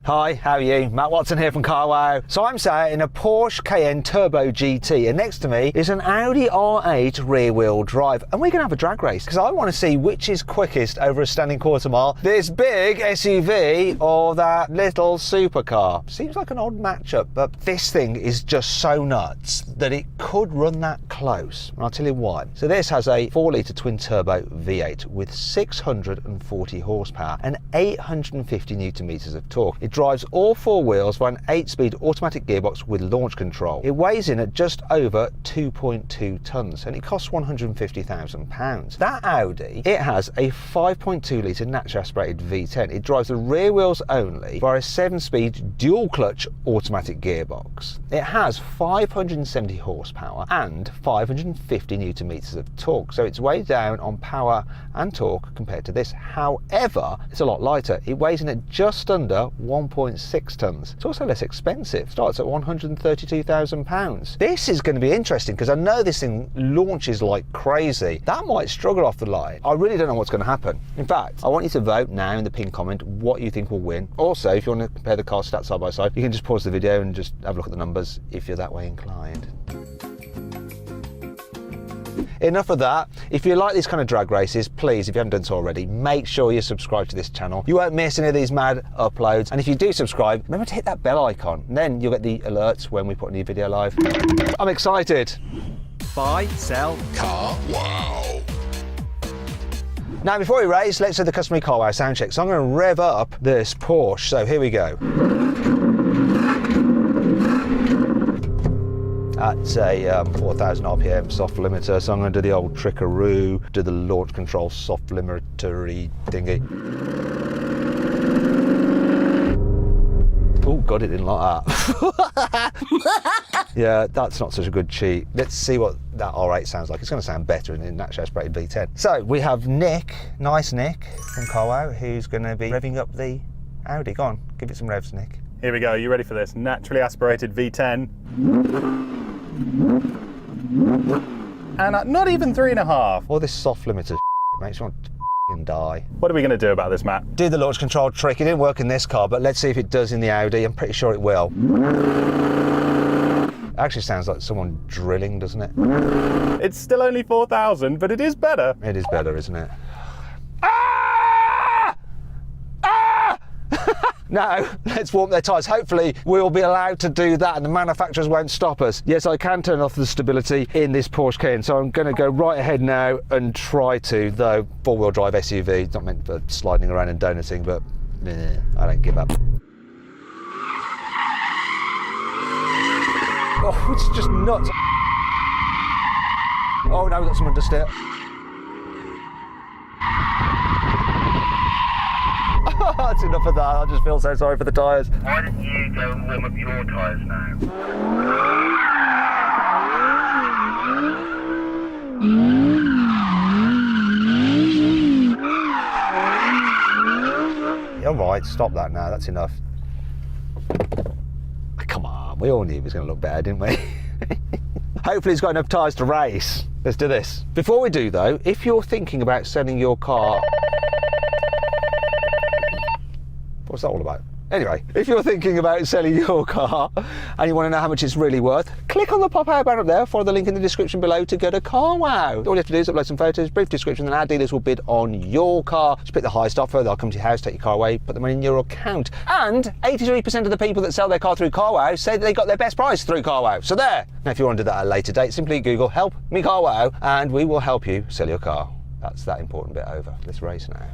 Hi, how are you? Matt Watson here from Carwow. So I'm sat in a Porsche Cayenne Turbo GT and next to me is an Audi R8 rear wheel drive and we're going to have a drag race because I want to see which is quickest over a standing quarter mile, this big SUV or that little supercar. Seems like an odd matchup, but this thing is just so nuts that it could run that close. And I'll tell you why. So this has a 4-litre twin turbo V8 with 640 horsepower and 850 newton meters of torque. It drives all four wheels by an 8-speed automatic gearbox with launch control. It weighs in at just over 2.2 tonnes and it costs £150,000. That Audi, it has a 5.2 litre naturally aspirated V10. It drives the rear wheels only via a 7-speed dual clutch automatic gearbox. It has 570 horsepower and 550 newton meters of torque, so it's way down on power and torque compared to this. However, it's a lot lighter. It weighs in at just under 1.6 tonnes. It's also less expensive. Starts at £132,000. This is going to be interesting because I know this thing launches like crazy. That might struggle off the line. I really don't know what's going to happen. In fact, I want you to vote now in the pinned comment what you think will win. Also, if you want to compare the car stats side by side, you can just pause the video and just have a look at the numbers if you're that way inclined. Enough of that. If you like these kind of drag races, please, if you haven't done so already, make sure you subscribe to this channel. You won't miss any of these mad uploads. And if you do subscribe, remember to hit that bell icon. And then you'll get the alerts when we put a new video live. I'm excited. Buy, sell, car, wow. Now, before we race, let's do the customary Carwow sound check. So I'm going to rev up this Porsche. So here we go. That's a 4,000 RPM soft limiter, so I'm going to do the old trickaroo, do the launch control soft limitery thingy. Oh God, it didn't like that. Yeah, that's not such a good cheat. Let's see what that R8 sounds like. It's going to sound better in a naturally aspirated V10. So we have Nick, nice Nick from Carwow, who's going to be revving up the Audi. Go on, give it some revs, Nick. Here we go, you ready for this? Naturally aspirated V10. And not even 3.5. All this soft limiter makes you want to die. What are we going to do about this, Matt? Do the launch control trick. It didn't work in this car, but let's see if it does in the Audi. I'm pretty sure it will. It actually sounds like someone drilling, doesn't it? It's still only 4,000, but it is better. It is better, isn't it? Now, let's warm their tyres. Hopefully, we'll be allowed to do that and the manufacturers won't stop us. Yes, I can turn off the stability in this Porsche Cayenne, so I'm going to go right ahead now and try to, though four-wheel drive SUV, it's not meant for sliding around and donuting, but I don't give up. Oh, it's just nuts. Oh, no, we've got someone to steer. That's enough of that. I just feel so sorry for the tyres. Why don't you go and warm up your tyres now? All right, stop that now. That's enough. Come on, we all knew it was going to look better, didn't we? Hopefully he's got enough tyres to race. Let's do this. Before we do though, if you're thinking about selling your car... What's that all about? Anyway, if you're thinking about selling your car and you want to know how much it's really worth, click on the pop-out banner up there, follow the link in the description below to go to Carwow. All you have to do is upload some photos, brief description, and our dealers will bid on your car. Just pick the highest offer, they'll come to your house, take your car away, put the money in your account. And 83% of the people that sell their car through Carwow say that they got their best price through Carwow. So there. Now, if you want to do that at a later date, simply Google "Help Me Carwow" and we will help you sell your car. That's that important bit over. Let's race now.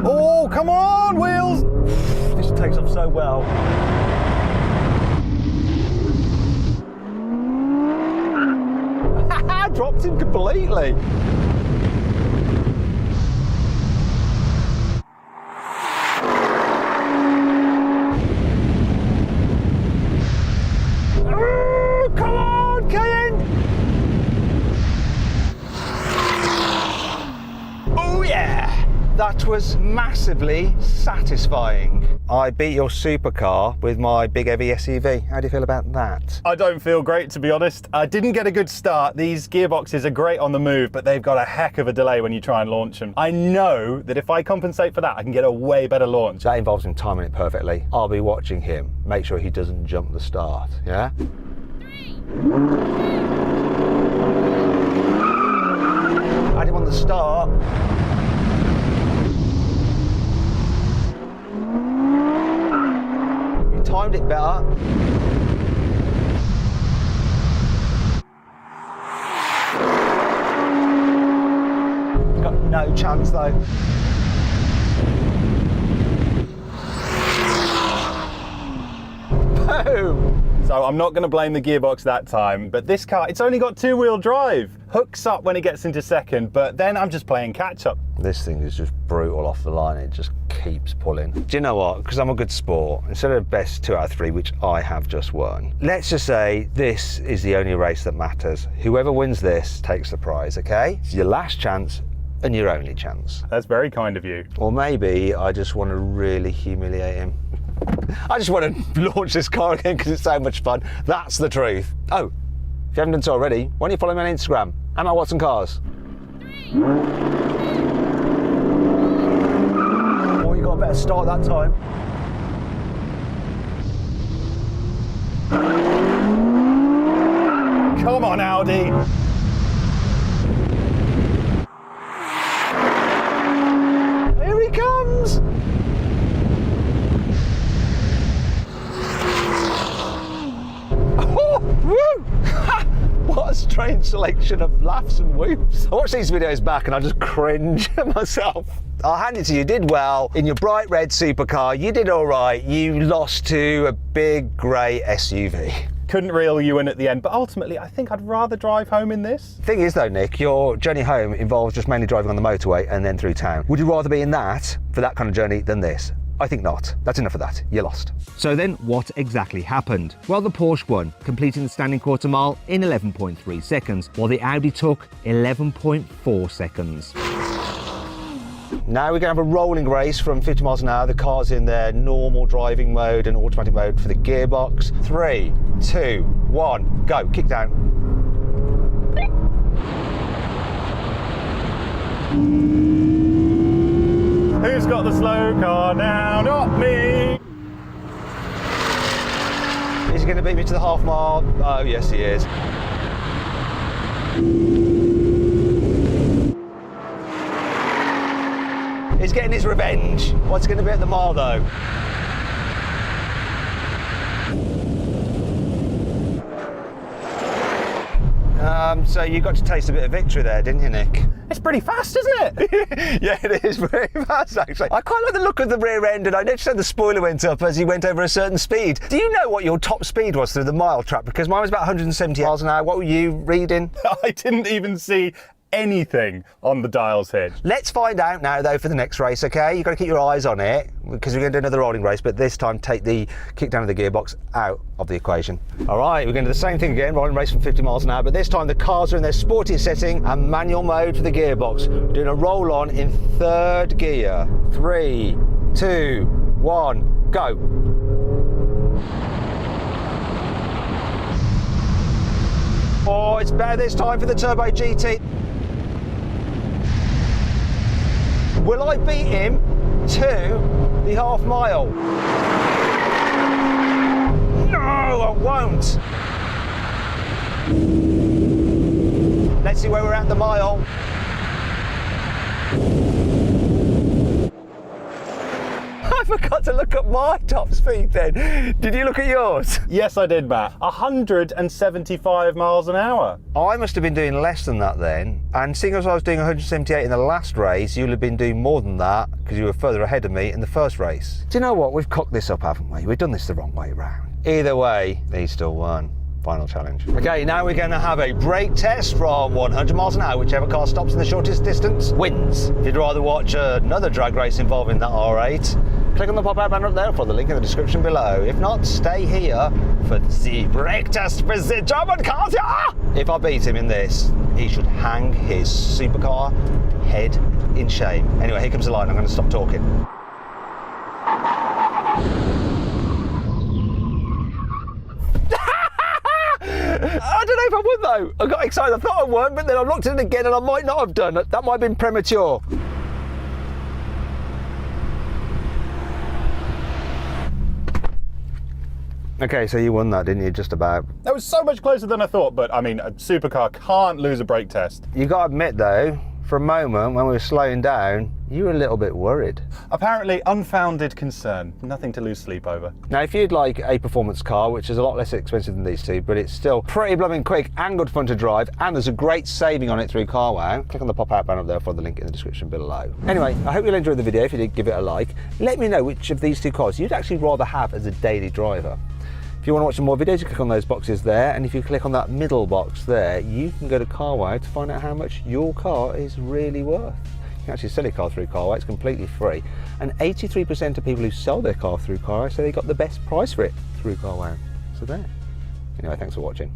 Oh, come on, wheels! This takes off so well. Dropped him completely. Oh, come on, Cayenne! Oh yeah! That was massively satisfying. I beat your supercar with my big heavy SUV. How do you feel about that? I don't feel great, to be honest. I didn't get a good start. These gearboxes are great on the move, but they've got a heck of a delay when you try and launch them. I know that if I compensate for that, I can get a way better launch. That involves him timing it perfectly. I'll be watching him, make sure he doesn't jump the start, yeah? 3. Had him on the start. You timed it better. Got no chance though. Boom! So I'm not going to blame the gearbox that time, but this car, it's only got 2-wheel drive. Hooks up when it gets into second, but then I'm just playing catch up. This thing is just brutal off the line. It just keeps pulling. Do you know what? Because I'm a good sport, instead of best 2 out of 3, which I have just won, let's just say this is the only race that matters. Whoever wins this takes the prize, okay? It's your last chance and your only chance. That's very kind of you. Or maybe I just want to really humiliate him. I just want to launch this car again because it's so much fun. That's the truth. Oh, if you haven't done so already, why don't you follow me on Instagram? Am Watson Cars. 3. Oh, you got a better start that time. Come on, Audi. Here he comes. Oh, woo! What a strange selection of laughs and whoops. I watch these videos back and I just cringe at myself. I'll hand it to you, you did well. In your bright red supercar, you did all right. You lost to a big grey SUV. Couldn't reel you in at the end, but ultimately I think I'd rather drive home in this. Thing is though, Nick, your journey home involves just mainly driving on the motorway and then through town. Would you rather be in that for that kind of journey than this? I think not. That's enough of that. You lost. So then what exactly happened? Well, the Porsche won, completing the standing quarter mile in 11.3 seconds, while the Audi took 11.4 seconds. Now we're going to have a rolling race from 50 miles an hour. The car's in their normal driving mode and automatic mode for the gearbox. 3, 2, 1, go. Kick down. Who's got the slow car now? Not me. Is he going to beat me to the half mile? Oh, yes, he is. He's getting his revenge. What's going to be at the mile, though? So you got to taste a bit of victory there, didn't you, Nick? It's pretty fast, isn't it? Yeah, it is very fast, actually. I quite like the look of the rear end, and I noticed that the spoiler went up as he went over a certain speed. Do you know what your top speed was through the mile trap? Because mine was about 170 miles an hour. What were you reading? I didn't even see anything on the dials here. Let's find out now, though, for the next race, okay? You've got to keep your eyes on it, because we're going to do another rolling race, but this time take the kick down of the gearbox out of the equation. All right, we're going to do the same thing again, rolling race from 50 miles an hour, but this time the cars are in their sportiest setting and manual mode for the gearbox. We're doing a roll on in 3rd gear. 3, 2, 1, go. Oh, it's better this time for the Turbo GT. Will I beat him to the half mile? No, I won't. Let's see where we're at the mile. I forgot to look at my top speed then. Did you look at yours? Yes, I did, Matt. 175 miles an hour. I must have been doing less than that then. And seeing as I was doing 178 in the last race, you'll have been doing more than that because you were further ahead of me in the first race. Do you know what? We've cocked this up, haven't we? We've done this the wrong way round. Either way, he still won. Final challenge. Okay, now we're going to have a brake test from 100 miles an hour. Whichever car stops in the shortest distance wins. If you'd rather watch another drag race involving that R8, click on the pop-out banner up there for the link in the description below. If not, stay here for the brake test for the German cars. If I beat him in this, he should hang his supercar head in shame. Anyway, here comes the line. I'm going to stop talking. I don't know if I would though. I got excited, I thought I would, but then I looked at it again and I might not have done. That might have been premature. Okay, so you won that, didn't you, just about? That was so much closer than I thought, but I mean, a supercar can't lose a brake test. You got to admit though, for a moment when we were slowing down, you were a little bit worried. Apparently unfounded concern, nothing to lose sleep over. Now, if you'd like a performance car, which is a lot less expensive than these two, but it's still pretty blooming quick and good fun to drive, and there's a great saving on it through CarWow, click on the pop-out banner up there for the link in the description below. Anyway, I hope you'll enjoy the video. If you did, give it a like. Let me know which of these two cars you'd actually rather have as a daily driver. If you want to watch some more videos, you click on those boxes there, and if you click on that middle box there, you can go to CarWow to find out how much your car is really worth. You can actually sell your car through CarWow, it's completely free, and 83% of people who sell their car through CarWow say they got the best price for it through CarWow. So there. Anyway, thanks for watching.